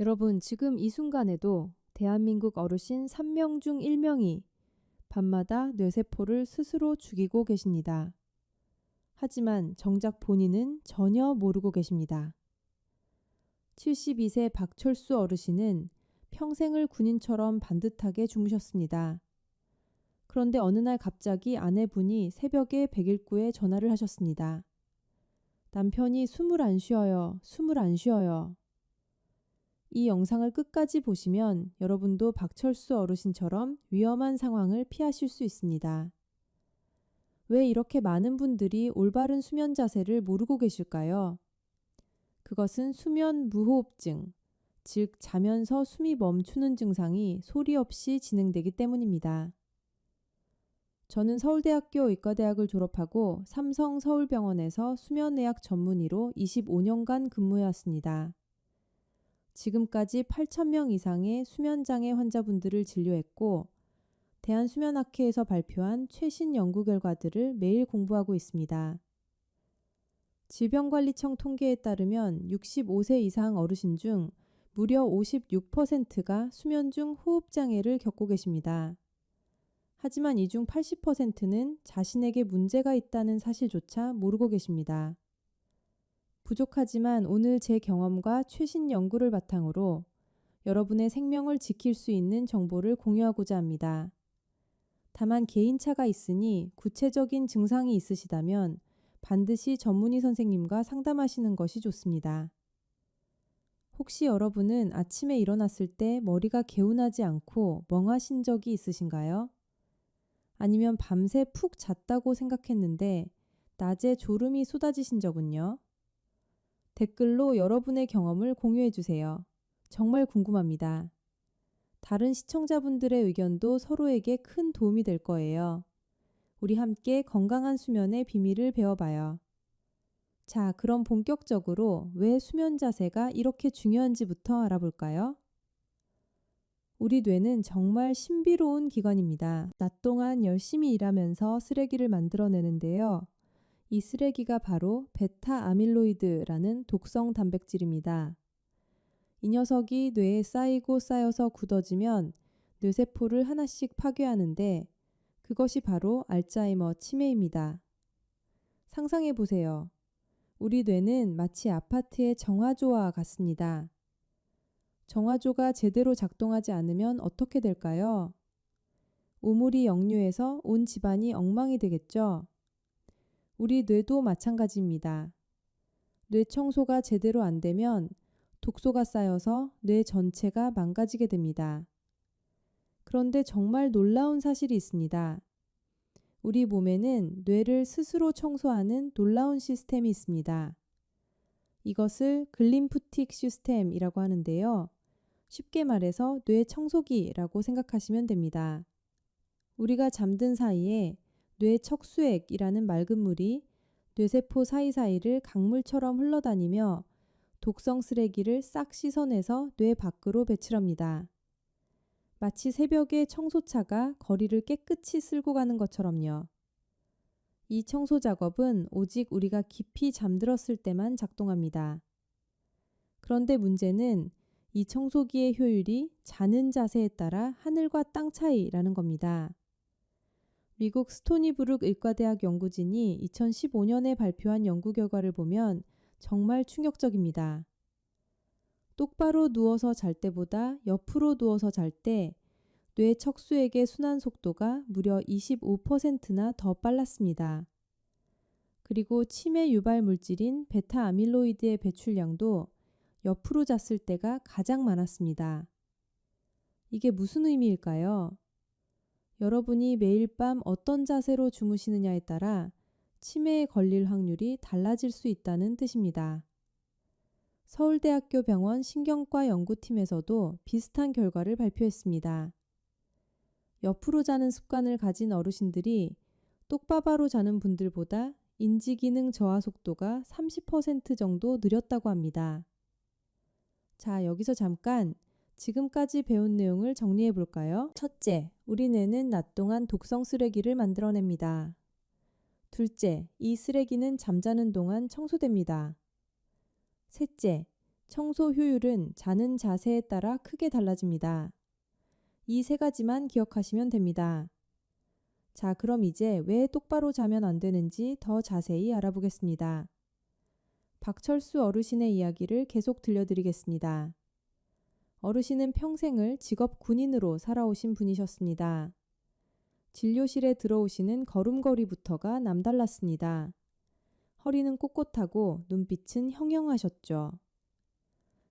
여러분, 지금 이 순간에도 대한민국 어르신 3명 중 1명이 밤마다 뇌세포를 스스로 죽이고 계십니다. 하지만 정작 본인은 전혀 모르고 계십니다. 72세 박철수 어르신은 평생을 군인처럼 반듯하게 주무셨습니다. 그런데 어느 날 갑자기 아내분이 새벽에 119에 전화를 하셨습니다. 남편이 숨을 안 쉬어요. 숨을 안 쉬어요. 이 영상을 끝까지 보시면 여러분도 박철수 어르신처럼 위험한 상황을 피하실 수 있습니다. 왜 이렇게 많은 분들이 올바른 수면 자세를 모르고 계실까요? 그것은 수면 무호흡증, 즉 자면서 숨이 멈추는 증상이 소리 없이 진행되기 때문입니다. 저는 서울대학교 의과대학을 졸업하고 삼성서울병원에서 수면의학 전문의로 25년간 근무해왔습니다. 지금까지 8,000명 이상의 수면장애 환자분들을 진료했고 대한수면학회에서 발표한 최신 연구 결과들을 매일 공부하고 있습니다. 질병관리청 통계에 따르면 65세 이상 어르신 중 무려 56%가 수면 중 호흡장애를 겪고 계십니다. 하지만 이 중 80%는 자신에게 문제가 있다는 사실조차 모르고 계십니다. 부족하지만 오늘 제 경험과 최신 연구를 바탕으로 여러분의 생명을 지킬 수 있는 정보를 공유하고자 합니다. 다만 개인차가 있으니 구체적인 증상이 있으시다면 반드시 전문의 선생님과 상담하시는 것이 좋습니다. 혹시 여러분은 아침에 일어났을 때 머리가 개운하지 않고 멍하신 적이 있으신가요? 아니면 밤새 푹 잤다고 생각했는데 낮에 졸음이 쏟아지신 적은요? 댓글로 여러분의 경험을 공유해 주세요. 정말 궁금합니다. 다른 시청자분들의 의견도 서로에게 큰 도움이 될 거예요. 우리 함께 건강한 수면의 비밀을 배워봐요. 자, 그럼 본격적으로 왜 수면 자세가 이렇게 중요한지부터 알아볼까요? 우리 뇌는 정말 신비로운 기관입니다. 낮 동안 열심히 일하면서 쓰레기를 만들어내는데요. 이 쓰레기가 바로 베타 아밀로이드라는 독성 단백질입니다. 이 녀석이 뇌에 쌓이고 쌓여서 굳어지면 뇌세포를 하나씩 파괴하는데 그것이 바로 알츠하이머 치매입니다. 상상해 보세요. 우리 뇌는 마치 아파트의 정화조와 같습니다. 정화조가 제대로 작동하지 않으면 어떻게 될까요? 오물이 역류해서 온 집안이 엉망이 되겠죠? 우리 뇌도 마찬가지입니다. 뇌 청소가 제대로 안 되면 독소가 쌓여서 뇌 전체가 망가지게 됩니다. 그런데 정말 놀라운 사실이 있습니다. 우리 몸에는 뇌를 스스로 청소하는 놀라운 시스템이 있습니다. 이것을 글림프틱 시스템이라고 하는데요. 쉽게 말해서 뇌 청소기라고 생각하시면 됩니다. 우리가 잠든 사이에 뇌 척수액이라는 맑은 물이 뇌세포 사이사이를 강물처럼 흘러다니며 독성 쓰레기를 싹 씻어내서 뇌 밖으로 배출합니다. 마치 새벽에 청소차가 거리를 깨끗이 쓸고 가는 것처럼요. 이 청소 작업은 오직 우리가 깊이 잠들었을 때만 작동합니다. 그런데 문제는 이 청소기의 효율이 자는 자세에 따라 하늘과 땅 차이라는 겁니다. 미국 스토니브룩 의과대학 연구진이 2015년에 발표한 연구 결과를 보면 정말 충격적입니다. 똑바로 누워서 잘 때보다 옆으로 누워서 잘 때 뇌 척수액의 순환 속도가 무려 25%나 더 빨랐습니다. 그리고 치매 유발 물질인 베타 아밀로이드의 배출량도 옆으로 잤을 때가 가장 많았습니다. 이게 무슨 의미일까요? 여러분이 매일 밤 어떤 자세로 주무시느냐에 따라 치매에 걸릴 확률이 달라질 수 있다는 뜻입니다. 서울대학교 병원 신경과 연구팀에서도 비슷한 결과를 발표했습니다. 옆으로 자는 습관을 가진 어르신들이 똑바바로 자는 분들보다 인지기능 저하 속도가 30% 정도 느렸다고 합니다. 자, 여기서 잠깐 지금까지 배운 내용을 정리해 볼까요? 첫째, 우리 뇌는 낮 동안 독성 쓰레기를 만들어냅니다. 둘째, 이 쓰레기는 잠자는 동안 청소됩니다. 셋째, 청소 효율은 자는 자세에 따라 크게 달라집니다. 이 세 가지만 기억하시면 됩니다. 자, 그럼 이제 왜 똑바로 자면 안 되는지 더 자세히 알아보겠습니다. 박철수 어르신의 이야기를 계속 들려드리겠습니다. 어르신은 평생을 직업 군인으로 살아오신 분이셨습니다. 진료실에 들어오시는 걸음걸이부터가 남달랐습니다. 허리는 꼿꼿하고 눈빛은 형형하셨죠.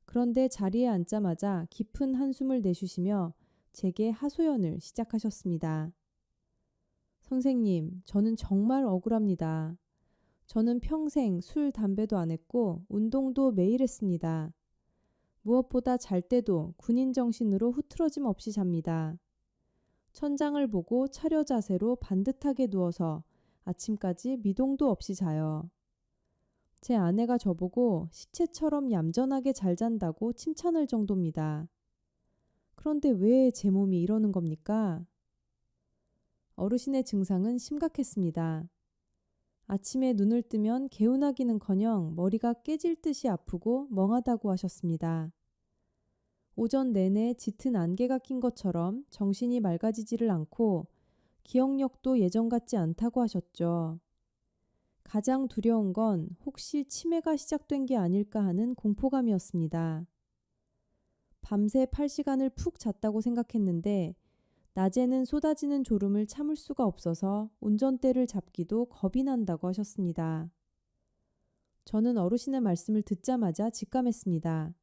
그런데 자리에 앉자마자 깊은 한숨을 내쉬시며 제게 하소연을 시작하셨습니다. 선생님, 저는 정말 억울합니다. 저는 평생 술, 담배도 안 했고 운동도 매일 했습니다. 무엇보다 잘 때도 군인 정신으로 흐트러짐 없이 잡니다. 천장을 보고 차려 자세로 반듯하게 누워서 아침까지 미동도 없이 자요. 제 아내가 저보고 시체처럼 얌전하게 잘 잔다고 칭찬할 정도입니다. 그런데 왜 제 몸이 이러는 겁니까? 어르신의 증상은 심각했습니다. 아침에 눈을 뜨면 개운하기는커녕 머리가 깨질 듯이 아프고 멍하다고 하셨습니다. 오전 내내 짙은 안개가 낀 것처럼 정신이 맑아지지를 않고 기억력도 예전 같지 않다고 하셨죠. 가장 두려운 건 혹시 치매가 시작된 게 아닐까 하는 공포감이었습니다. 밤새 8시간을 푹 잤다고 생각했는데 낮에는 쏟아지는 졸음을 참을 수가 없어서 운전대를 잡기도 겁이 난다고 하셨습니다. 저는 어르신의 말씀을 듣자마자 직감했습니다.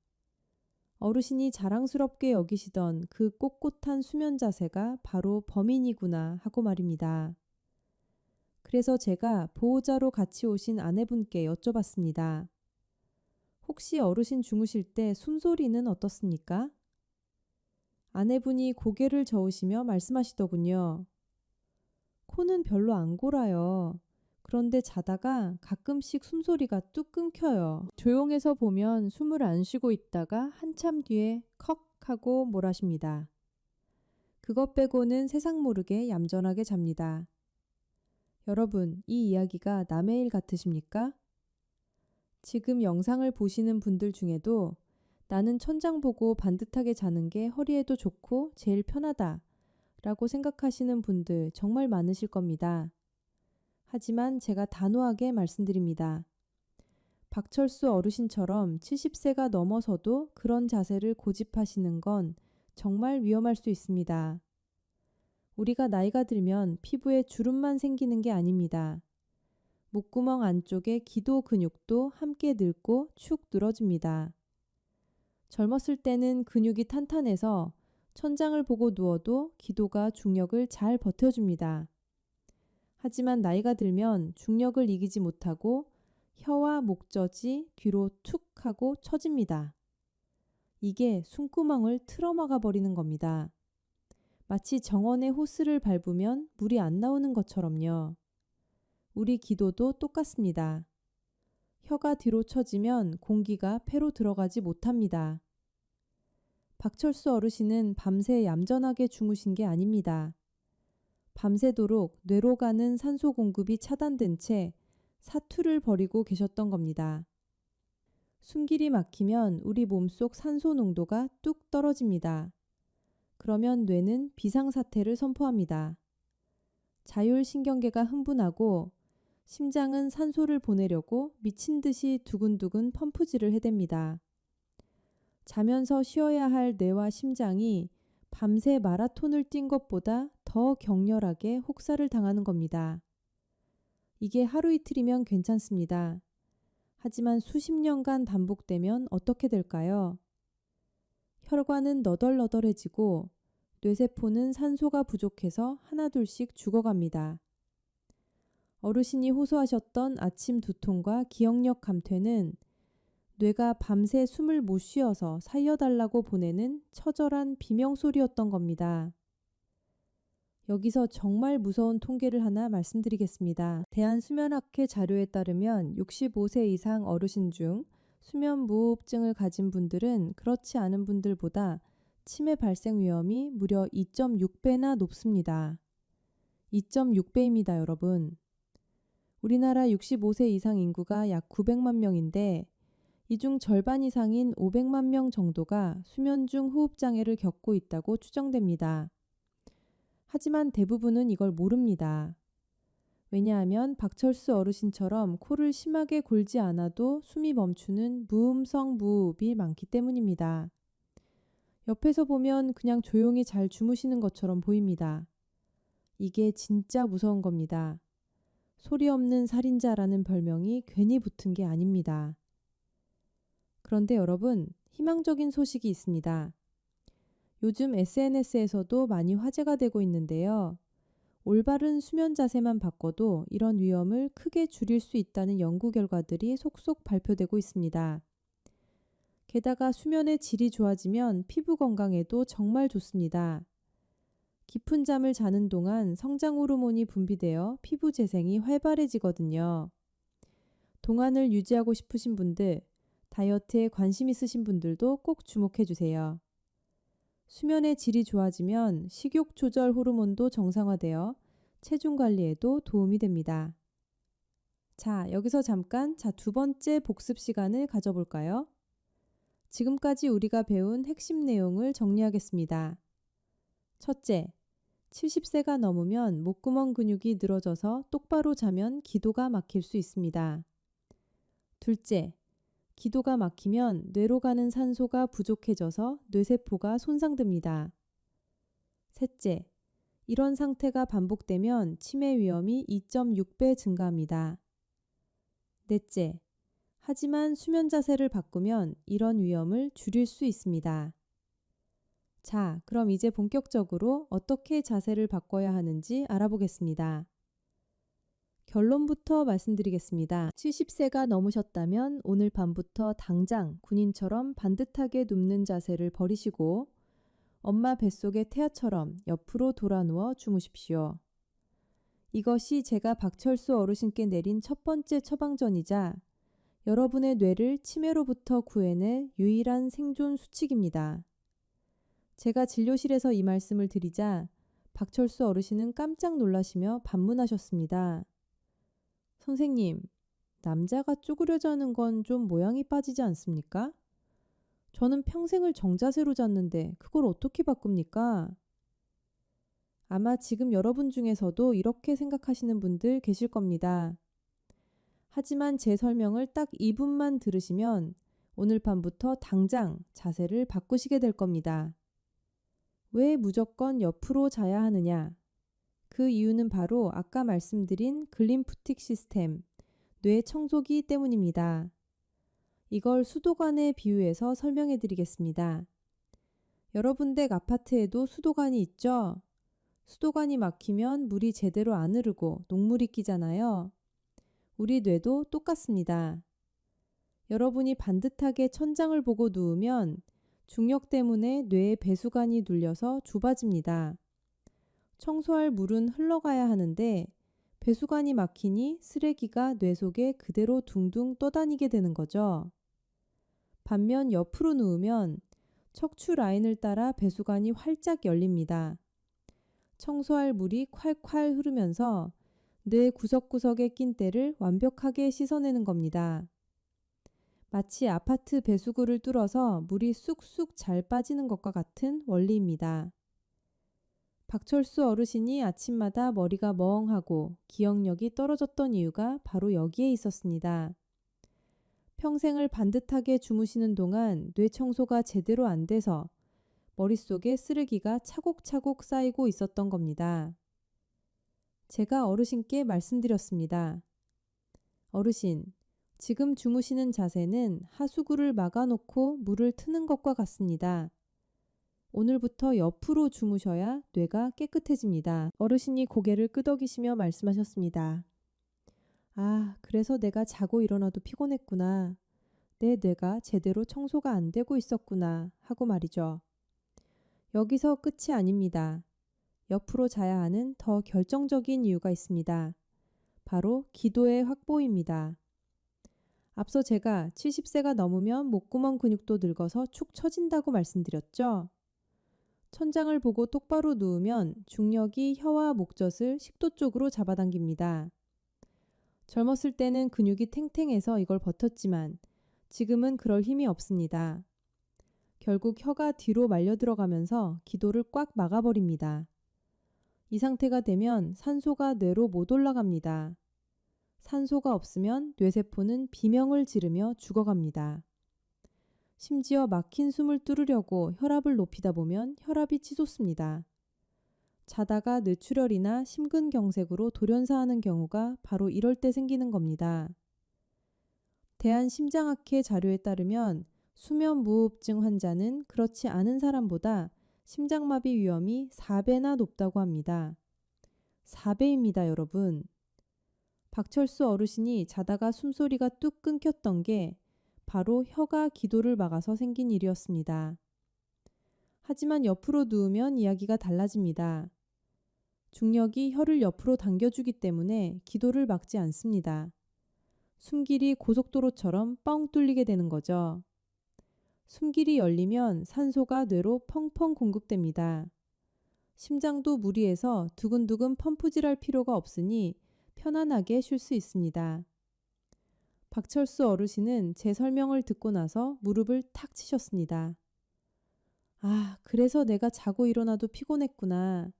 어르신이 자랑스럽게 여기시던 그 꼿꼿한 수면 자세가 바로 범인이구나 하고 말입니다. 그래서 제가 보호자로 같이 오신 아내분께 여쭤봤습니다. 혹시 어르신 주무실 때 숨소리는 어떻습니까? 아내분이 고개를 저으시며 말씀하시더군요. 코는 별로 안 골아요. 그런데 자다가 가끔씩 숨소리가 뚝 끊겨요. 조용해서 보면 숨을 안 쉬고 있다가 한참 뒤에 컥 하고 몰아쉽니다. 그것 빼고는 세상 모르게 얌전하게 잡니다. 여러분, 이 이야기가 남의 일 같으십니까? 지금 영상을 보시는 분들 중에도 나는 천장 보고 반듯하게 자는 게 허리에도 좋고 제일 편하다 라고 생각하시는 분들 정말 많으실 겁니다. 하지만 제가 단호하게 말씀드립니다. 박철수 어르신처럼 70세가 넘어서도 그런 자세를 고집하시는 건 정말 위험할 수 있습니다. 우리가 나이가 들면 피부에 주름만 생기는 게 아닙니다. 목구멍 안쪽의 기도 근육도 함께 늙고 축 늘어집니다. 젊었을 때는 근육이 탄탄해서 천장을 보고 누워도 기도가 중력을 잘 버텨줍니다. 하지만 나이가 들면 중력을 이기지 못하고 혀와 목젖이 뒤로 툭 하고 처집니다. 이게 숨구멍을 틀어막아 버리는 겁니다. 마치 정원의 호스를 밟으면 물이 안 나오는 것처럼요. 우리 기도도 똑같습니다. 혀가 뒤로 처지면 공기가 폐로 들어가지 못합니다. 박철수 어르신은 밤새 얌전하게 주무신 게 아닙니다. 밤새도록 뇌로 가는 산소 공급이 차단된 채 사투를 벌이고 계셨던 겁니다. 숨길이 막히면 우리 몸속 산소 농도가 뚝 떨어집니다. 그러면 뇌는 비상사태를 선포합니다. 자율신경계가 흥분하고 심장은 산소를 보내려고 미친 듯이 두근두근 펌프질을 해댑니다. 자면서 쉬어야 할 뇌와 심장이 밤새 마라톤을 뛴 것보다 더 격렬하게 혹사를 당하는 겁니다. 이게 하루 이틀이면 괜찮습니다. 하지만 수십 년간 반복되면 어떻게 될까요? 혈관은 너덜너덜해지고 뇌세포는 산소가 부족해서 하나둘씩 죽어갑니다. 어르신이 호소하셨던 아침 두통과 기억력 감퇴는 뇌가 밤새 숨을 못 쉬어서 살려달라고 보내는 처절한 비명소리였던 겁니다. 여기서 정말 무서운 통계를 하나 말씀드리겠습니다. 대한수면학회 자료에 따르면 65세 이상 어르신 중 수면무호흡증을 가진 분들은 그렇지 않은 분들보다 치매 발생 위험이 무려 2.6배나 높습니다. 2.6배입니다, 여러분. 우리나라 65세 이상 인구가 약 900만 명인데 이 중 절반 이상인 500만 명 정도가 수면 중 호흡장애를 겪고 있다고 추정됩니다. 하지만 대부분은 이걸 모릅니다. 왜냐하면 박철수 어르신처럼 코를 심하게 골지 않아도 숨이 멈추는 무음성 무호흡이 많기 때문입니다. 옆에서 보면 그냥 조용히 잘 주무시는 것처럼 보입니다. 이게 진짜 무서운 겁니다. 소리 없는 살인자라는 별명이 괜히 붙은 게 아닙니다. 그런데 여러분, 희망적인 소식이 있습니다. 요즘 SNS에서도 많이 화제가 되고 있는데요. 올바른 수면 자세만 바꿔도 이런 위험을 크게 줄일 수 있다는 연구 결과들이 속속 발표되고 있습니다. 게다가 수면의 질이 좋아지면 피부 건강에도 정말 좋습니다. 깊은 잠을 자는 동안 성장 호르몬이 분비되어 피부 재생이 활발해지거든요. 동안을 유지하고 싶으신 분들, 다이어트에 관심 있으신 분들도 꼭 주목해 주세요. 수면의 질이 좋아지면 식욕 조절 호르몬도 정상화되어 체중 관리에도 도움이 됩니다. 자, 여기서 잠깐 두 번째 복습 시간을 가져볼까요? 지금까지 우리가 배운 핵심 내용을 정리하겠습니다. 첫째, 70세가 넘으면 목구멍 근육이 늘어져서 똑바로 자면 기도가 막힐 수 있습니다. 둘째, 기도가 막히면 뇌로 가는 산소가 부족해져서 뇌세포가 손상됩니다. 셋째, 이런 상태가 반복되면 치매 위험이 2.6배 증가합니다. 넷째, 하지만 수면 자세를 바꾸면 이런 위험을 줄일 수 있습니다. 자, 그럼 이제 본격적으로 어떻게 자세를 바꿔야 하는지 알아보겠습니다. 결론부터 말씀드리겠습니다. 70세가 넘으셨다면 오늘 밤부터 당장 군인처럼 반듯하게 눕는 자세를 버리시고 엄마 뱃속의 태아처럼 옆으로 돌아 누워 주무십시오. 이것이 제가 박철수 어르신께 내린 첫 번째 처방전이자 여러분의 뇌를 치매로부터 구해낼 유일한 생존 수칙입니다. 제가 진료실에서 이 말씀을 드리자 박철수 어르신은 깜짝 놀라시며 반문하셨습니다. 선생님, 남자가 쪼그려 자는 건 좀 모양이 빠지지 않습니까? 저는 평생을 정자세로 잤는데 그걸 어떻게 바꿉니까? 아마 지금 여러분 중에서도 이렇게 생각하시는 분들 계실 겁니다. 하지만 제 설명을 딱 2분만 들으시면 오늘 밤부터 당장 자세를 바꾸시게 될 겁니다. 왜 무조건 옆으로 자야 하느냐? 그 이유는 바로 아까 말씀드린 글림프틱 시스템, 뇌 청소기 때문입니다. 이걸 수도관에 비유해서 설명해 드리겠습니다. 여러분 댁 아파트에도 수도관이 있죠? 수도관이 막히면 물이 제대로 안 흐르고 녹물이 끼잖아요. 우리 뇌도 똑같습니다. 여러분이 반듯하게 천장을 보고 누우면 중력 때문에 뇌의 배수관이 눌려서 좁아집니다. 청소할 물은 흘러가야 하는데 배수관이 막히니 쓰레기가 뇌 속에 그대로 둥둥 떠다니게 되는 거죠. 반면 옆으로 누우면 척추 라인을 따라 배수관이 활짝 열립니다. 청소할 물이 콸콸 흐르면서 뇌 구석구석에 낀 때를 완벽하게 씻어내는 겁니다. 마치 아파트 배수구를 뚫어서 물이 쑥쑥 잘 빠지는 것과 같은 원리입니다. 박철수 어르신이 아침마다 머리가 멍하고 기억력이 떨어졌던 이유가 바로 여기에 있었습니다. 평생을 반듯하게 주무시는 동안 뇌 청소가 제대로 안 돼서 머릿속에 쓰레기가 차곡차곡 쌓이고 있었던 겁니다. 제가 어르신께 말씀드렸습니다. 어르신, 지금 주무시는 자세는 하수구를 막아놓고 물을 트는 것과 같습니다. 오늘부터 옆으로 주무셔야 뇌가 깨끗해집니다. 어르신이 고개를 끄덕이시며 말씀하셨습니다. 아, 그래서 내가 자고 일어나도 피곤했구나. 내 뇌가 제대로 청소가 안 되고 있었구나 하고 말이죠. 여기서 끝이 아닙니다. 옆으로 자야 하는 더 결정적인 이유가 있습니다. 바로 기도의 확보입니다. 앞서 제가 70세가 넘으면 목구멍 근육도 늙어서 축 처진다고 말씀드렸죠. 천장을 보고 똑바로 누우면 중력이 혀와 목젖을 식도 쪽으로 잡아당깁니다. 젊었을 때는 근육이 탱탱해서 이걸 버텼지만 지금은 그럴 힘이 없습니다. 결국 혀가 뒤로 말려 들어가면서 기도를 꽉 막아버립니다. 이 상태가 되면 산소가 뇌로 못 올라갑니다. 산소가 없으면 뇌세포는 비명을 지르며 죽어갑니다. 심지어 막힌 숨을 뚫으려고 혈압을 높이다 보면 혈압이 치솟습니다. 자다가 뇌출혈이나 심근경색으로 돌연사하는 경우가 바로 이럴 때 생기는 겁니다. 대한심장학회 자료에 따르면 수면무호흡증 환자는 그렇지 않은 사람보다 심장마비 위험이 4배나 높다고 합니다. 4배입니다, 여러분. 박철수 어르신이 자다가 숨소리가 뚝 끊겼던 게 바로 혀가 기도를 막아서 생긴 일이었습니다. 하지만 옆으로 누우면 이야기가 달라집니다. 중력이 혀를 옆으로 당겨주기 때문에 기도를 막지 않습니다. 숨길이 고속도로처럼 뻥 뚫리게 되는 거죠. 숨길이 열리면 산소가 뇌로 펑펑 공급됩니다. 심장도 무리해서 두근두근 펌프질할 필요가 없으니 편안하게 쉴 수 있습니다. 박철수 어르신은 제 설명을 듣고 나서 무릎을 탁 치셨습니다. 아, 그래서 내가 자고 일어나도 피곤했구나.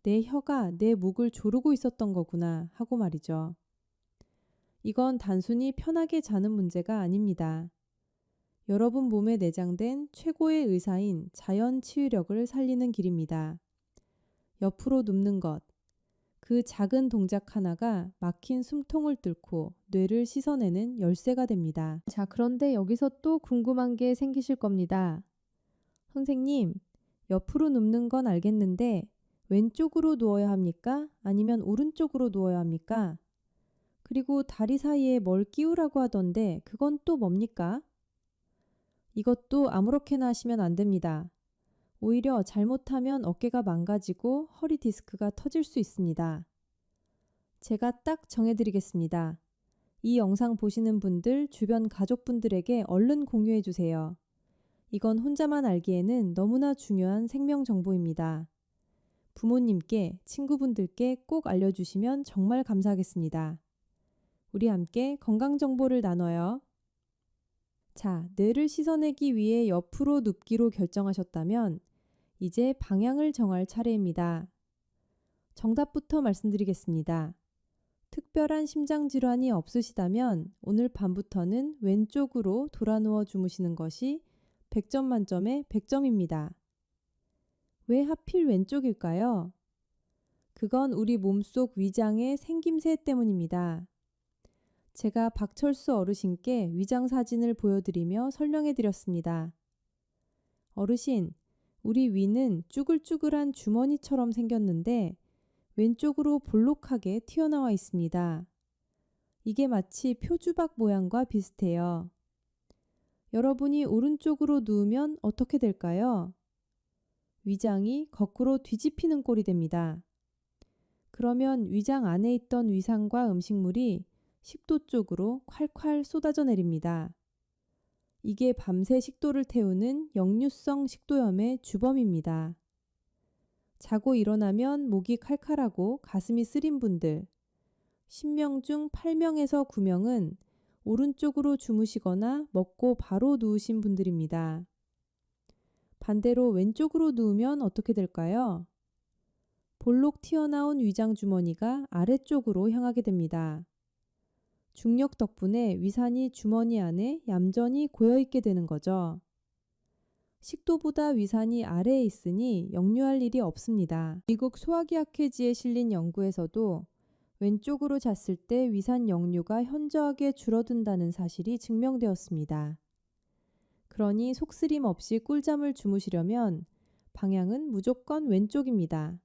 내 혀가 내 목을 조르고 있었던 거구나 하고 말이죠. 이건 단순히 편하게 자는 문제가 아닙니다. 여러분 몸에 내장된 최고의 의사인 자연 치유력을 살리는 길입니다. 옆으로 눕는 것. 그 작은 동작 하나가 막힌 숨통을 뚫고 뇌를 씻어내는 열쇠가 됩니다. 자, 그런데 여기서 또 궁금한 게 생기실 겁니다. 선생님, 옆으로 눕는 건 알겠는데 왼쪽으로 누워야 합니까? 아니면 오른쪽으로 누워야 합니까? 그리고 다리 사이에 뭘 끼우라고 하던데 그건 또 뭡니까? 이것도 아무렇게나 하시면 안 됩니다. 오히려 잘못하면 어깨가 망가지고 허리 디스크가 터질 수 있습니다. 제가 딱 정해드리겠습니다. 이 영상 보시는 분들 주변 가족분들에게 얼른 공유해 주세요. 이건 혼자만 알기에는 너무나 중요한 생명 정보입니다. 부모님께, 친구분들께 꼭 알려주시면 정말 감사하겠습니다. 우리 함께 건강 정보를 나눠요. 자, 뇌를 씻어내기 위해 옆으로 눕기로 결정하셨다면 이제 방향을 정할 차례입니다. 정답부터 말씀드리겠습니다. 특별한 심장질환이 없으시다면 오늘 밤부터는 왼쪽으로 돌아 누워 주무시는 것이 100점 만점에 100점입니다. 왜 하필 왼쪽일까요? 그건 우리 몸속 위장의 생김새 때문입니다. 제가 박철수 어르신께 위장 사진을 보여드리며 설명해 드렸습니다. 어르신, 우리 위는 쭈글쭈글한 주머니처럼 생겼는데 왼쪽으로 볼록하게 튀어나와 있습니다. 이게 마치 표주박 모양과 비슷해요. 여러분이 오른쪽으로 누우면 어떻게 될까요? 위장이 거꾸로 뒤집히는 꼴이 됩니다. 그러면 위장 안에 있던 위산과 음식물이 식도 쪽으로 콸콸 쏟아져 내립니다. 이게 밤새 식도를 태우는 역류성 식도염의 주범입니다. 자고 일어나면 목이 칼칼하고 가슴이 쓰린 분들, 10명 중 8명에서 9명은 오른쪽으로 주무시거나 먹고 바로 누우신 분들입니다. 반대로 왼쪽으로 누우면 어떻게 될까요? 볼록 튀어나온 위장 주머니가 아래쪽으로 향하게 됩니다. 중력 덕분에 위산이 주머니 안에 얌전히 고여있게 되는 거죠. 식도보다 위산이 아래에 있으니 역류할 일이 없습니다. 미국 소화기학회지에 실린 연구에서도 왼쪽으로 잤을 때 위산 역류가 현저하게 줄어든다는 사실이 증명되었습니다. 그러니 속쓰림 없이 꿀잠을 주무시려면 방향은 무조건 왼쪽입니다.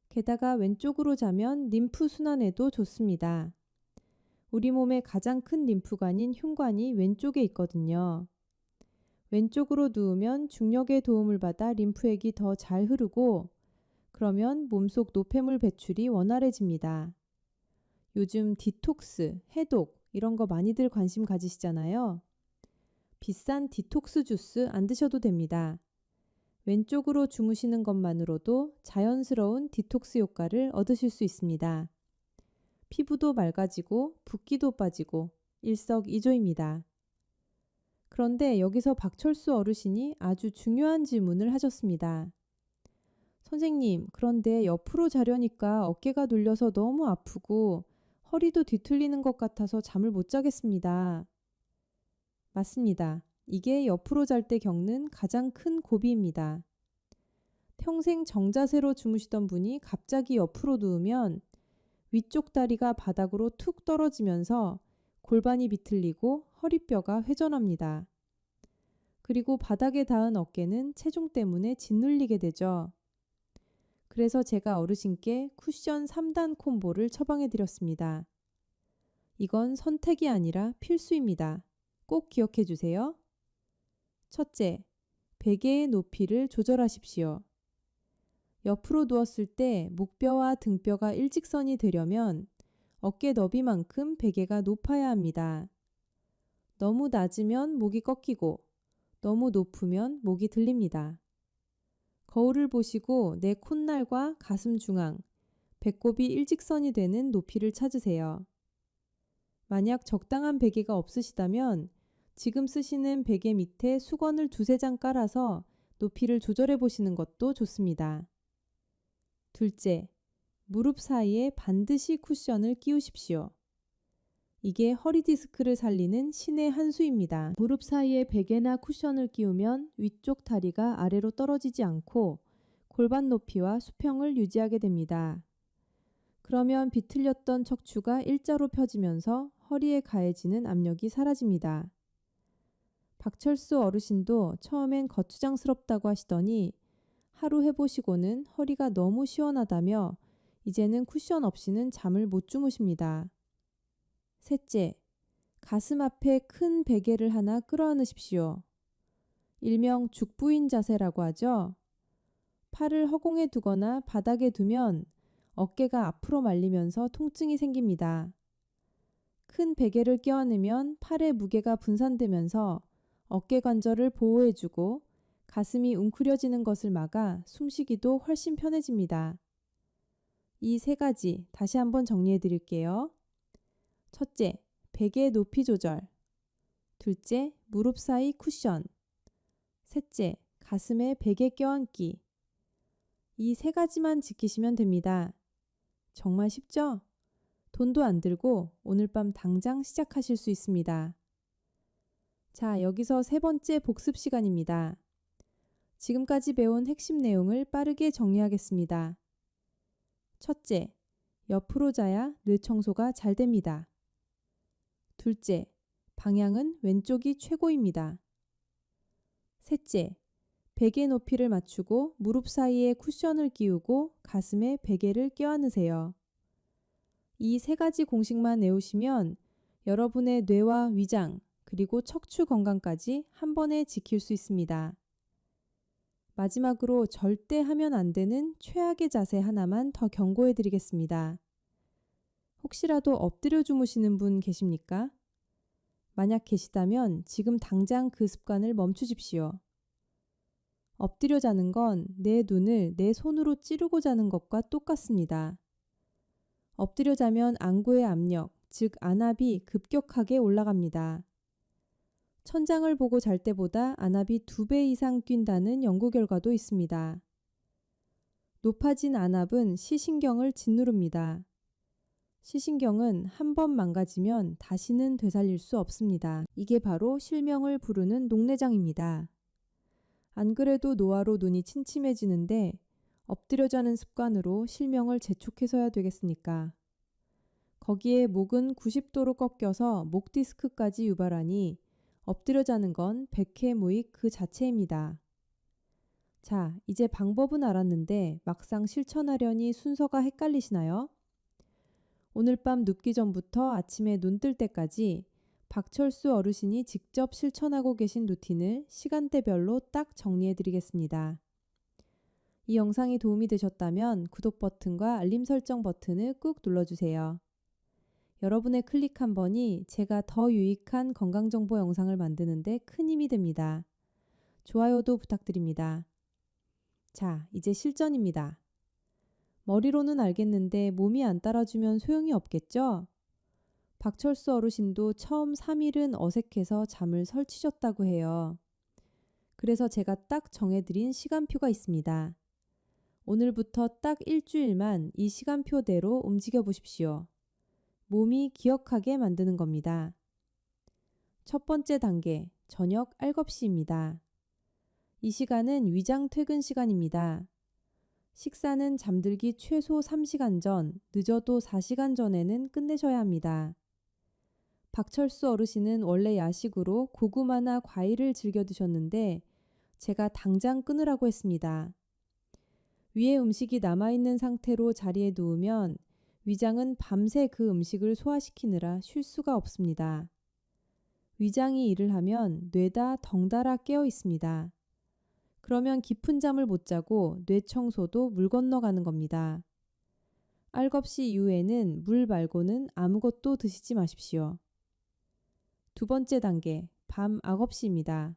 게다가 왼쪽으로 자면 림프 순환에도 좋습니다. 우리 몸의 가장 큰 림프관인 흉관이 왼쪽에 있거든요. 왼쪽으로 누우면 중력의 도움을 받아 림프액이 더 잘 흐르고 그러면 몸속 노폐물 배출이 원활해집니다. 요즘 디톡스, 해독 이런 거 많이들 관심 가지시잖아요. 비싼 디톡스 주스 안 드셔도 됩니다. 왼쪽으로 주무시는 것만으로도 자연스러운 디톡스 효과를 얻으실 수 있습니다. 피부도 맑아지고 붓기도 빠지고 일석이조입니다. 그런데 여기서 박철수 어르신이 아주 중요한 질문을 하셨습니다. 선생님, 그런데 옆으로 자려니까 어깨가 눌려서 너무 아프고 허리도 뒤틀리는 것 같아서 잠을 못 자겠습니다. 맞습니다. 이게 옆으로 잘 때 겪는 가장 큰 고비입니다. 평생 정자세로 주무시던 분이 갑자기 옆으로 누우면 위쪽 다리가 바닥으로 툭 떨어지면서 골반이 비틀리고 허리뼈가 회전합니다. 그리고 바닥에 닿은 어깨는 체중 때문에 짓눌리게 되죠. 그래서 제가 어르신께 쿠션 3단 콤보를 처방해 드렸습니다. 이건 선택이 아니라 필수입니다. 꼭 기억해 주세요. 첫째, 베개의 높이를 조절하십시오. 옆으로 누웠을 때 목뼈와 등뼈가 일직선이 되려면 어깨 너비만큼 베개가 높아야 합니다. 너무 낮으면 목이 꺾이고 너무 높으면 목이 들립니다. 거울을 보시고 내 콧날과 가슴 중앙, 배꼽이 일직선이 되는 높이를 찾으세요. 만약 적당한 베개가 없으시다면 지금 쓰시는 베개 밑에 수건을 2~3장 깔아서 높이를 조절해 보시는 것도 좋습니다. 둘째, 무릎 사이에 반드시 쿠션을 끼우십시오. 이게 허리 디스크를 살리는 신의 한 수입니다. 무릎 사이에 베개나 쿠션을 끼우면 위쪽 다리가 아래로 떨어지지 않고 골반 높이와 수평을 유지하게 됩니다. 그러면 비틀렸던 척추가 일자로 펴지면서 허리에 가해지는 압력이 사라집니다. 박철수 어르신도 처음엔 거추장스럽다고 하시더니 하루 해보시고는 허리가 너무 시원하다며 이제는 쿠션 없이는 잠을 못 주무십니다. 셋째, 가슴 앞에 큰 베개를 하나 끌어안으십시오. 일명 죽부인 자세라고 하죠. 팔을 허공에 두거나 바닥에 두면 어깨가 앞으로 말리면서 통증이 생깁니다. 큰 베개를 껴안으면 팔의 무게가 분산되면서 어깨 관절을 보호해주고 가슴이 웅크려지는 것을 막아 숨쉬기도 훨씬 편해집니다. 이 3가지 다시 한번 정리해 드릴게요. 첫째, 베개 높이 조절. 둘째, 무릎 사이 쿠션. 셋째, 가슴에 베개 껴안기. 이 3가지만 지키시면 됩니다. 정말 쉽죠? 돈도 안 들고 오늘 밤 당장 시작하실 수 있습니다. 자, 여기서 3번째 복습 시간입니다. 지금까지 배운 핵심 내용을 빠르게 정리하겠습니다. 첫째, 옆으로 자야 뇌 청소가 잘 됩니다. 둘째, 방향은 왼쪽이 최고입니다. 셋째, 베개 높이를 맞추고 무릎 사이에 쿠션을 끼우고 가슴에 베개를 껴안으세요. 이 3가지 공식만 외우시면 여러분의 뇌와 위장 그리고 척추 건강까지 한 번에 지킬 수 있습니다. 마지막으로 절대 하면 안 되는 최악의 자세 하나만 더 경고해 드리겠습니다. 혹시라도 엎드려 주무시는 분 계십니까? 만약 계시다면 지금 당장 그 습관을 멈추십시오. 엎드려 자는 건 내 눈을 내 손으로 찌르고 자는 것과 똑같습니다. 엎드려 자면 안구의 압력, 즉 안압이 급격하게 올라갑니다. 천장을 보고 잘 때보다 안압이 2배 이상 뛴다는 연구 결과도 있습니다. 높아진 안압은 시신경을 짓누릅니다. 시신경은 한 번 망가지면 다시는 되살릴 수 없습니다. 이게 바로 실명을 부르는 녹내장입니다. 안 그래도 노화로 눈이 침침해지는데 엎드려 자는 습관으로 실명을 재촉해서야 되겠습니까? 거기에 목은 90도로 꺾여서 목 디스크까지 유발하니 엎드려 자는 건 백해무익 그 자체입니다. 자, 이제 방법은 알았는데 막상 실천하려니 순서가 헷갈리시나요? 오늘 밤 눕기 전부터 아침에 눈 뜰 때까지 박철수 어르신이 직접 실천하고 계신 루틴을 시간대별로 딱 정리해 드리겠습니다. 이 영상이 도움이 되셨다면 구독 버튼과 알림 설정 버튼을 꾹 눌러주세요. 여러분의 클릭 한 번이 제가 더 유익한 건강정보 영상을 만드는데 큰 힘이 됩니다. 좋아요도 부탁드립니다. 자, 이제 실전입니다. 머리로는 알겠는데 몸이 안 따라주면 소용이 없겠죠? 박철수 어르신도 처음 3일은 어색해서 잠을 설치셨다고 해요. 그래서 제가 딱 정해드린 시간표가 있습니다. 오늘부터 딱 일주일만 이 시간표대로 움직여 보십시오. 몸이 기억하게 만드는 겁니다. 첫 번째 단계, 저녁 알겁시입니다. 이 시간은 위장 퇴근 시간입니다. 식사는 잠들기 최소 3시간 전, 늦어도 4시간 전에는 끝내셔야 합니다. 박철수 어르신은 원래 야식으로 고구마나 과일을 즐겨 드셨는데 제가 당장 끊으라고 했습니다. 위에 음식이 남아있는 상태로 자리에 누우면 위장은 밤새 그 음식을 소화시키느라 쉴 수가 없습니다. 위장이 일을 하면 뇌다 덩달아 깨어 있습니다. 그러면 깊은 잠을 못 자고 뇌 청소도 물 건너가는 겁니다. 알겁시 이후에는 물 말고는 아무것도 드시지 마십시오. 두 번째 단계, 밤 악업시입니다.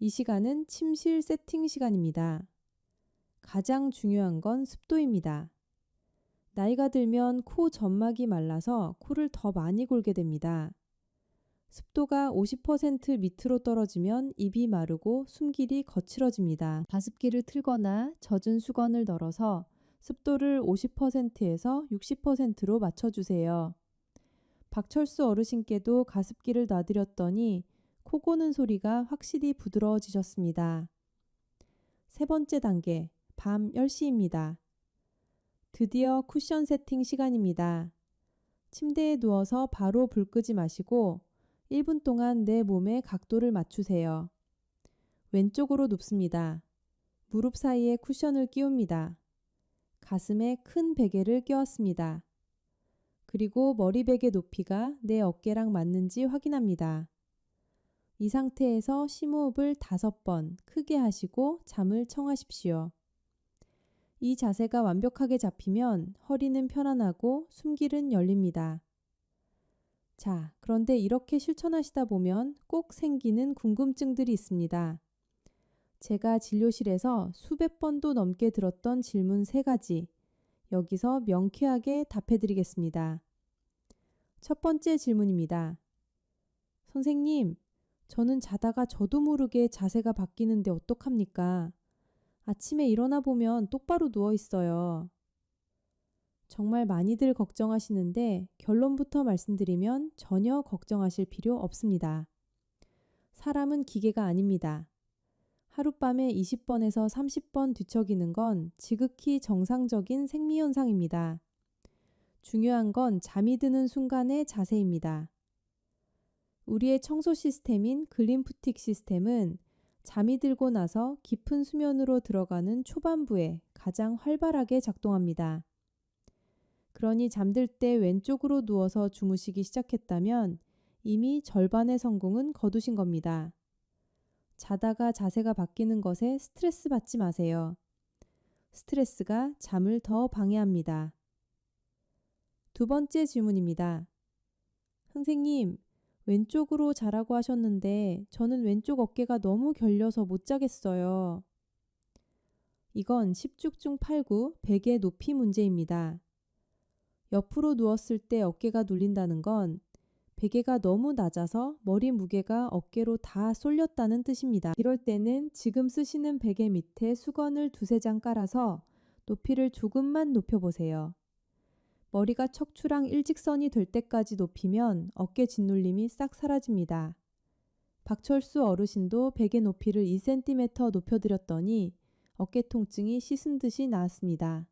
이 시간은 침실 세팅 시간입니다. 가장 중요한 건 습도입니다. 나이가 들면 코 점막이 말라서 코를 더 많이 골게 됩니다. 습도가 50% 밑으로 떨어지면 입이 마르고 숨길이 거칠어집니다. 가습기를 틀거나 젖은 수건을 널어서 습도를 50%에서 60%로 맞춰주세요. 박철수 어르신께도 가습기를 놔드렸더니 코 고는 소리가 확실히 부드러워지셨습니다. 세 번째 단계, 밤 10시입니다. 드디어 쿠션 세팅 시간입니다. 침대에 누워서 바로 불 끄지 마시고 1분 동안 내 몸의 각도를 맞추세요. 왼쪽으로 눕습니다. 무릎 사이에 쿠션을 끼웁니다. 가슴에 큰 베개를 끼웠습니다. 그리고 머리 베개 높이가 내 어깨랑 맞는지 확인합니다. 이 상태에서 심호흡을 5번 크게 하시고 잠을 청하십시오. 이 자세가 완벽하게 잡히면 허리는 편안하고 숨길은 열립니다. 자, 그런데 이렇게 실천하시다 보면 꼭 생기는 궁금증들이 있습니다. 제가 진료실에서 수백 번도 넘게 들었던 질문 3가지, 여기서 명쾌하게 답해드리겠습니다. 첫 번째 질문입니다. 선생님, 저는 자다가 저도 모르게 자세가 바뀌는데 어떡합니까? 아침에 일어나 보면 똑바로 누워 있어요. 정말 많이들 걱정하시는데 결론부터 말씀드리면 전혀 걱정하실 필요 없습니다. 사람은 기계가 아닙니다. 하룻밤에 20번에서 30번 뒤척이는 건 지극히 정상적인 생리현상입니다. 중요한 건 잠이 드는 순간의 자세입니다. 우리의 청소 시스템인 글림프틱 시스템은 잠이 들고 나서 깊은 수면으로 들어가는 초반부에 가장 활발하게 작동합니다. 그러니 잠들 때 왼쪽으로 누워서 주무시기 시작했다면 이미 절반의 성공은 거두신 겁니다. 자다가 자세가 바뀌는 것에 스트레스 받지 마세요. 스트레스가 잠을 더 방해합니다. 두 번째 질문입니다. 선생님, 왼쪽으로 자라고 하셨는데 저는 왼쪽 어깨가 너무 결려서 못 자겠어요. 이건 10죽 중 8구 베개 높이 문제입니다. 옆으로 누웠을 때 어깨가 눌린다는 건 베개가 너무 낮아서 머리 무게가 어깨로 다 쏠렸다는 뜻입니다. 이럴 때는 지금 쓰시는 베개 밑에 수건을 2-3장 깔아서 높이를 조금만 높여보세요. 머리가 척추랑 일직선이 될 때까지 높이면 어깨 짓눌림이 싹 사라집니다. 박철수 어르신도 베개 높이를 2cm 높여드렸더니 어깨 통증이 씻은 듯이 나았습니다.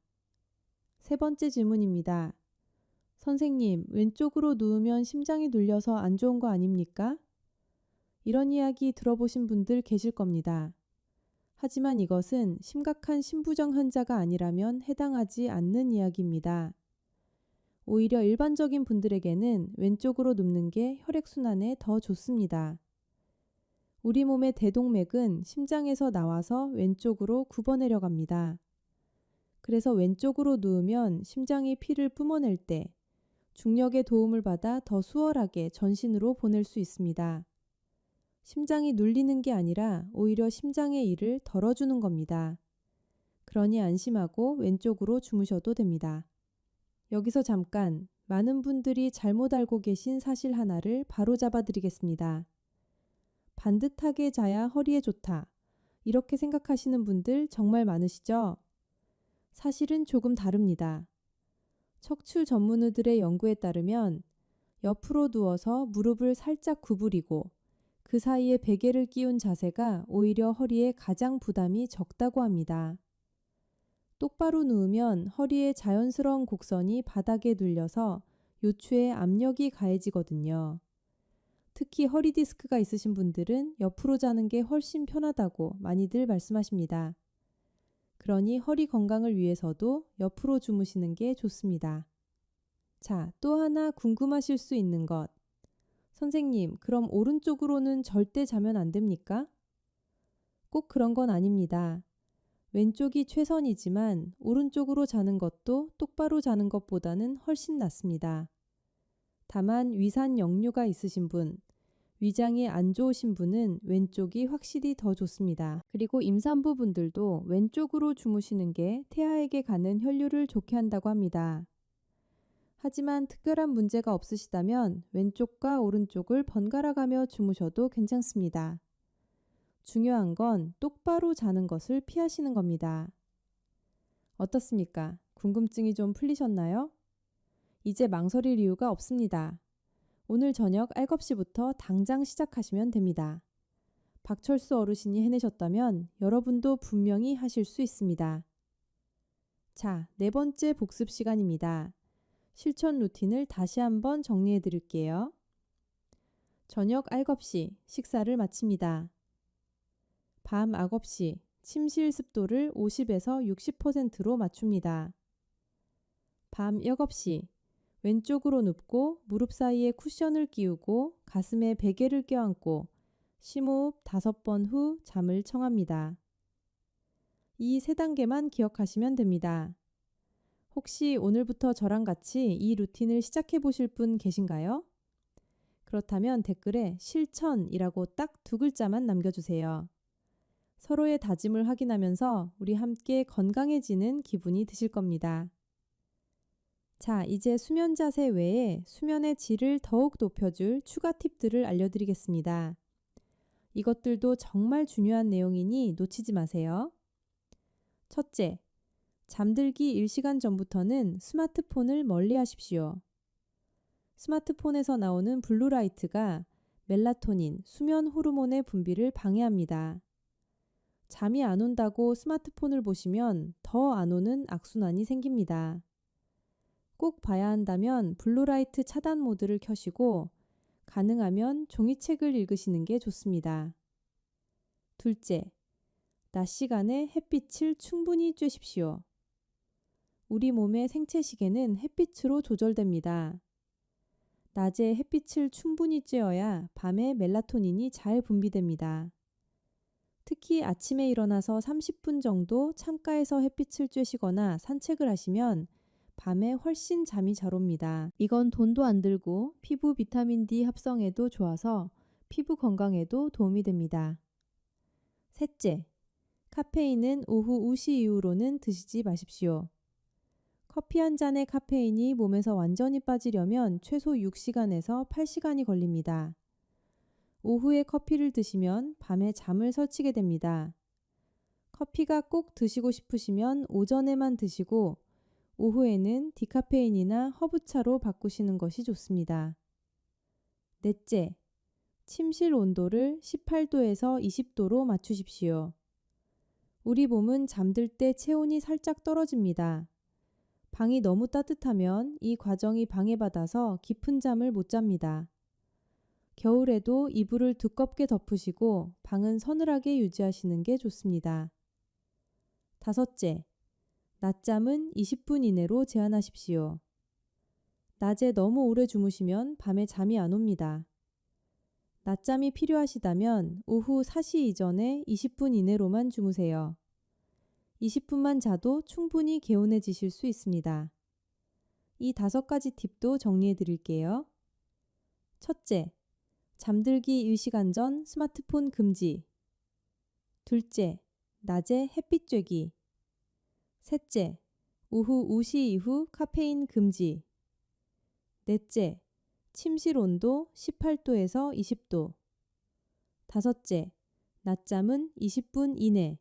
세 번째 질문입니다. 선생님, 왼쪽으로 누우면 심장이 눌려서 안 좋은 거 아닙니까? 이런 이야기 들어보신 분들 계실 겁니다. 하지만 이것은 심각한 심부정 환자가 아니라면 해당하지 않는 이야기입니다. 오히려 일반적인 분들에게는 왼쪽으로 눕는 게 혈액순환에 더 좋습니다. 우리 몸의 대동맥은 심장에서 나와서 왼쪽으로 굽어내려 갑니다. 그래서 왼쪽으로 누우면 심장이 피를 뿜어낼 때 중력의 도움을 받아 더 수월하게 전신으로 보낼 수 있습니다. 심장이 눌리는 게 아니라 오히려 심장의 일을 덜어주는 겁니다. 그러니 안심하고 왼쪽으로 주무셔도 됩니다. 여기서 잠깐, 많은 분들이 잘못 알고 계신 사실 하나를 바로잡아 드리겠습니다. 반듯하게 자야 허리에 좋다. 이렇게 생각하시는 분들 정말 많으시죠? 사실은 조금 다릅니다. 척추 전문의들의 연구에 따르면 옆으로 누워서 무릎을 살짝 구부리고 그 사이에 베개를 끼운 자세가 오히려 허리에 가장 부담이 적다고 합니다. 똑바로 누우면 허리의 자연스러운 곡선이 바닥에 눌려서 요추에 압력이 가해지거든요. 특히 허리 디스크가 있으신 분들은 옆으로 자는 게 훨씬 편하다고 많이들 말씀하십니다. 그러니 허리 건강을 위해서도 옆으로 주무시는 게 좋습니다. 자, 또 하나 궁금하실 수 있는 것. 선생님, 그럼 오른쪽으로는 절대 자면 안 됩니까? 꼭 그런 건 아닙니다. 왼쪽이 최선이지만 오른쪽으로 자는 것도 똑바로 자는 것보다는 훨씬 낫습니다. 다만 위산 역류가 있으신 분, 위장이 안 좋으신 분은 왼쪽이 확실히 더 좋습니다. 그리고 임산부 분들도 왼쪽으로 주무시는 게 태아에게 가는 혈류를 좋게 한다고 합니다. 하지만 특별한 문제가 없으시다면 왼쪽과 오른쪽을 번갈아 가며 주무셔도 괜찮습니다. 중요한 건 똑바로 자는 것을 피하시는 겁니다. 어떻습니까? 궁금증이 좀 풀리셨나요? 이제 망설일 이유가 없습니다. 오늘 저녁 7시부터 당장 시작하시면 됩니다. 박철수 어르신이 해내셨다면 여러분도 분명히 하실 수 있습니다. 자, 4번째 복습 시간입니다. 실천 루틴을 다시 한번 정리해 드릴게요. 저녁 7시 식사를 마칩니다. 밤 9시 침실 습도를 50에서 60%로 맞춥니다. 밤 6시 왼쪽으로 눕고 무릎 사이에 쿠션을 끼우고 가슴에 베개를 껴안고 심호흡 5번 후 잠을 청합니다. 이 3단계만 기억하시면 됩니다. 혹시 오늘부터 저랑 같이 이 루틴을 시작해 보실 분 계신가요? 그렇다면 댓글에 실천이라고 딱 2글자만 남겨주세요. 서로의 다짐을 확인하면서 우리 함께 건강해지는 기분이 드실 겁니다. 자, 이제 수면 자세 외에 수면의 질을 더욱 높여줄 추가 팁들을 알려드리겠습니다. 이것들도 정말 중요한 내용이니 놓치지 마세요. 첫째, 잠들기 1시간 전부터는 스마트폰을 멀리 하십시오. 스마트폰에서 나오는 블루라이트가 멜라토닌, 수면 호르몬의 분비를 방해합니다. 잠이 안 온다고 스마트폰을 보시면 더 안 오는 악순환이 생깁니다. 꼭 봐야 한다면 블루라이트 차단 모드를 켜시고 가능하면 종이책을 읽으시는 게 좋습니다. 둘째, 낮 시간에 햇빛을 충분히 쬐십시오. 우리 몸의 생체 시계는 햇빛으로 조절됩니다. 낮에 햇빛을 충분히 쬐어야 밤에 멜라토닌이 잘 분비됩니다. 특히 아침에 일어나서 30분 정도 창가에서 햇빛을 쬐시거나 산책을 하시면 밤에 훨씬 잠이 잘 옵니다. 이건 돈도 안 들고 피부 비타민 D 합성에도 좋아서 피부 건강에도 도움이 됩니다. 셋째, 카페인은 오후 5시 이후로는 드시지 마십시오. 커피 한 잔의 카페인이 몸에서 완전히 빠지려면 최소 6시간에서 8시간이 걸립니다. 오후에 커피를 드시면 밤에 잠을 설치게 됩니다. 커피가 꼭 드시고 싶으시면 오전에만 드시고 오후에는 디카페인이나 허브차로 바꾸시는 것이 좋습니다. 넷째, 침실 온도를 18도에서 20도로 맞추십시오. 우리 몸은 잠들 때 체온이 살짝 떨어집니다. 방이 너무 따뜻하면 이 과정이 방해받아서 깊은 잠을 못 잡니다. 겨울에도 이불을 두껍게 덮으시고 방은 서늘하게 유지하시는 게 좋습니다. 다섯째, 낮잠은 20분 이내로 제한하십시오. 낮에 너무 오래 주무시면 밤에 잠이 안 옵니다. 낮잠이 필요하시다면 오후 4시 이전에 20분 이내로만 주무세요. 20분만 자도 충분히 개운해지실 수 있습니다. 이 5가지 팁도 정리해 드릴게요. 첫째, 잠들기 1시간 전 스마트폰 금지. 둘째, 낮에 햇빛 쬐기. 셋째, 오후 5시 이후 카페인 금지. 넷째, 침실 온도 18도에서 20도. 다섯째, 낮잠은 20분 이내.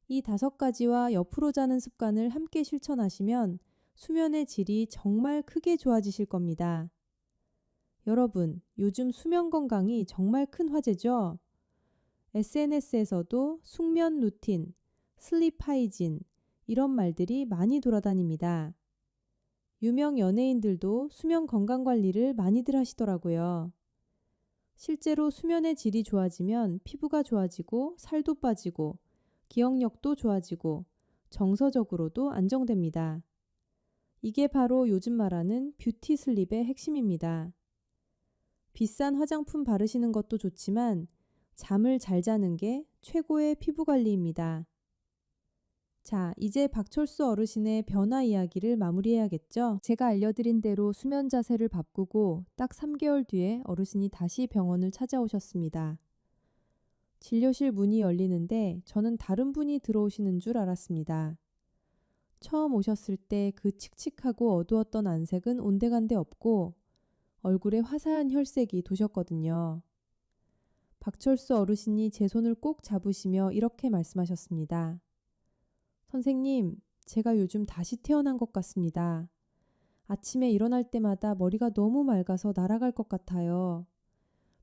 이 5가지와 옆으로 자는 습관을 함께 실천하시면 수면의 질이 정말 크게 좋아지실 겁니다. 여러분, 요즘 수면 건강이 정말 큰 화제죠? SNS에서도 숙면 루틴, 슬립 하이진 이런 말들이 많이 돌아다닙니다. 유명 연예인들도 수면 건강 관리를 많이들 하시더라고요. 실제로 수면의 질이 좋아지면 피부가 좋아지고 살도 빠지고 기억력도 좋아지고 정서적으로도 안정됩니다. 이게 바로 요즘 말하는 뷰티 슬립의 핵심입니다. 비싼 화장품 바르시는 것도 좋지만 잠을 잘 자는 게 최고의 피부 관리입니다. 자, 이제 박철수 어르신의 변화 이야기를 마무리해야겠죠? 제가 알려드린 대로 수면 자세를 바꾸고 딱 3개월 뒤에 어르신이 다시 병원을 찾아오셨습니다. 진료실 문이 열리는데 저는 다른 분이 들어오시는 줄 알았습니다. 처음 오셨을 때 그 칙칙하고 어두웠던 안색은 온데간데 없고 얼굴에 화사한 혈색이 도셨거든요. 박철수 어르신이 제 손을 꼭 잡으시며 이렇게 말씀하셨습니다. 선생님, 제가 요즘 다시 태어난 것 같습니다. 아침에 일어날 때마다 머리가 너무 맑아서 날아갈 것 같아요.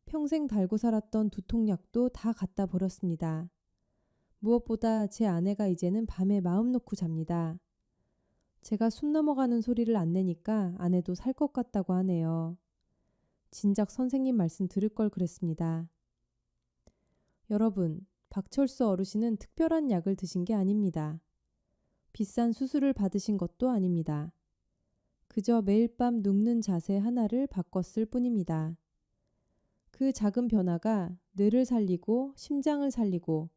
평생 달고 살았던 두통약도 다 갖다 버렸습니다. 무엇보다 제 아내가 이제는 밤에 마음 놓고 잡니다. 제가 숨 넘어가는 소리를 안 내니까 아내도 살 것 같다고 하네요. 진작 선생님 말씀 들을 걸 그랬습니다. 여러분, 박철수 어르신은 특별한 약을 드신 게 아닙니다. 비싼 수술을 받으신 것도 아닙니다. 그저 매일 밤 눕는 자세 하나를 바꿨을 뿐입니다. 그 작은 변화가 뇌를 살리고 심장을 살리고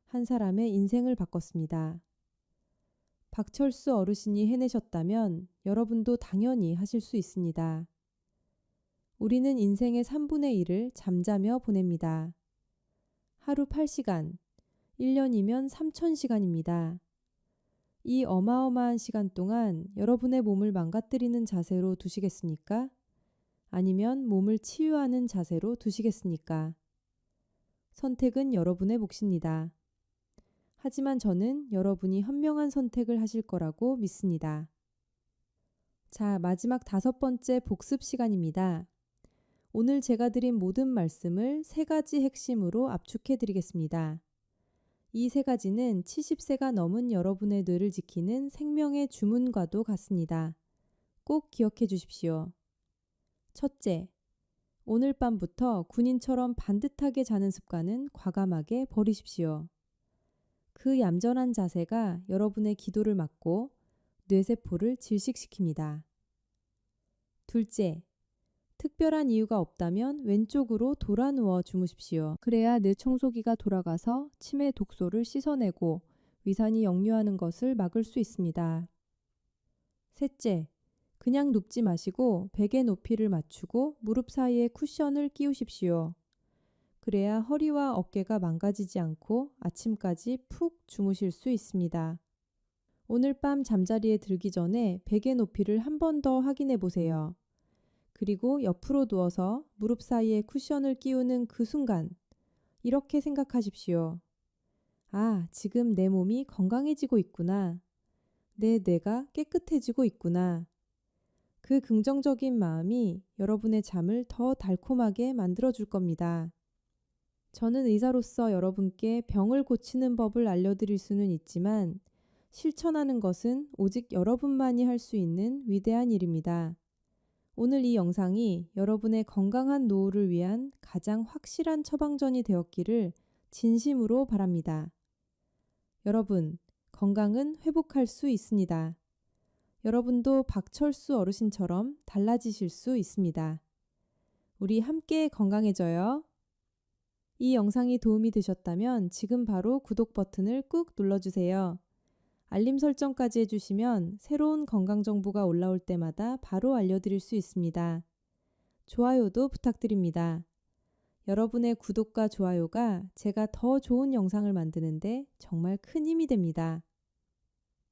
한 사람의 인생을 바꿨습니다. 박철수 어르신이 해내셨다면 여러분도 당연히 하실 수 있습니다. 우리는 인생의 3분의 1을 잠자며 보냅니다. 하루 8시간, 1년이면 3,000시간입니다. 이 어마어마한 시간 동안 여러분의 몸을 망가뜨리는 자세로 두시겠습니까? 아니면 몸을 치유하는 자세로 두시겠습니까? 선택은 여러분의 몫입니다. 하지만 저는 여러분이 현명한 선택을 하실 거라고 믿습니다. 자, 마지막 5번째 복습 시간입니다. 오늘 제가 드린 모든 말씀을 3가지 핵심으로 압축해 드리겠습니다. 이 3가지는 70세가 넘은 여러분의 뇌를 지키는 생명의 주문과도 같습니다. 꼭 기억해 주십시오. 첫째, 오늘 밤부터 군인처럼 반듯하게 자는 습관은 과감하게 버리십시오. 그 얌전한 자세가 여러분의 기도를 막고 뇌세포를 질식시킵니다. 둘째, 특별한 이유가 없다면 왼쪽으로 돌아 누워 주무십시오. 그래야 뇌 청소기가 돌아가서 치매 독소를 씻어내고 위산이 역류하는 것을 막을 수 있습니다. 셋째, 그냥 눕지 마시고 베개 높이를 맞추고 무릎 사이에 쿠션을 끼우십시오. 그래야 허리와 어깨가 망가지지 않고 아침까지 푹 주무실 수 있습니다. 오늘 밤 잠자리에 들기 전에 베개 높이를 한 번 더 확인해 보세요. 그리고 옆으로 누워서 무릎 사이에 쿠션을 끼우는 그 순간 이렇게 생각하십시오. 아, 지금 내 몸이 건강해지고 있구나. 내 뇌가 깨끗해지고 있구나. 그 긍정적인 마음이 여러분의 잠을 더 달콤하게 만들어줄 겁니다. 저는 의사로서 여러분께 병을 고치는 법을 알려드릴 수는 있지만 실천하는 것은 오직 여러분만이 할 수 있는 위대한 일입니다. 오늘 이 영상이 여러분의 건강한 노후를 위한 가장 확실한 처방전이 되었기를 진심으로 바랍니다. 여러분, 건강은 회복할 수 있습니다. 여러분도 박철수 어르신처럼 달라지실 수 있습니다. 우리 함께 건강해져요. 이 영상이 도움이 되셨다면 지금 바로 구독 버튼을 꾹 눌러주세요. 알림 설정까지 해주시면 새로운 건강 정보가 올라올 때마다 바로 알려드릴 수 있습니다. 좋아요도 부탁드립니다. 여러분의 구독과 좋아요가 제가 더 좋은 영상을 만드는데 정말 큰 힘이 됩니다.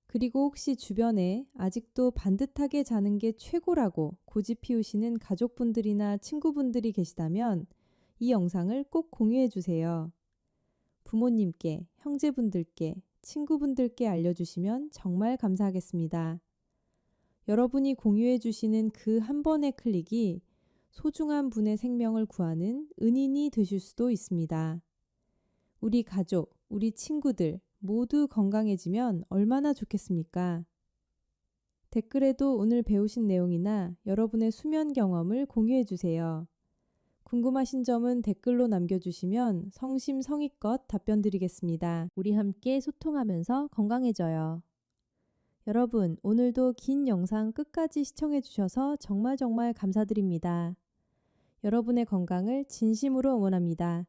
그리고 혹시 주변에 아직도 반듯하게 자는 게 최고라고 고집 피우시는 가족분들이나 친구분들이 계시다면 이 영상을 꼭 공유해 주세요. 부모님께, 형제분들께, 친구분들께 알려주시면 정말 감사하겠습니다. 여러분이 공유해 주시는 그 한 번의 클릭이 소중한 분의 생명을 구하는 은인이 되실 수도 있습니다. 우리 가족, 우리 친구들 모두 건강해지면 얼마나 좋겠습니까? 댓글에도 오늘 배우신 내용이나 여러분의 수면 경험을 공유해 주세요. 궁금하신 점은 댓글로 남겨주시면 성심성의껏 답변 드리겠습니다. 우리 함께 소통하면서 건강해져요. 여러분, 오늘도 긴 영상 끝까지 시청해 주셔서 정말 감사드립니다. 여러분의 건강을 진심으로 응원합니다.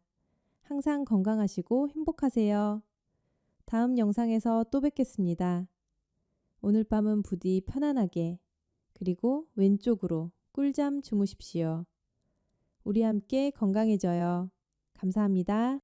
항상 건강하시고 행복하세요. 다음 영상에서 또 뵙겠습니다. 오늘 밤은 부디 편안하게 그리고 왼쪽으로 꿀잠 주무십시오. 우리 함께 건강해져요. 감사합니다.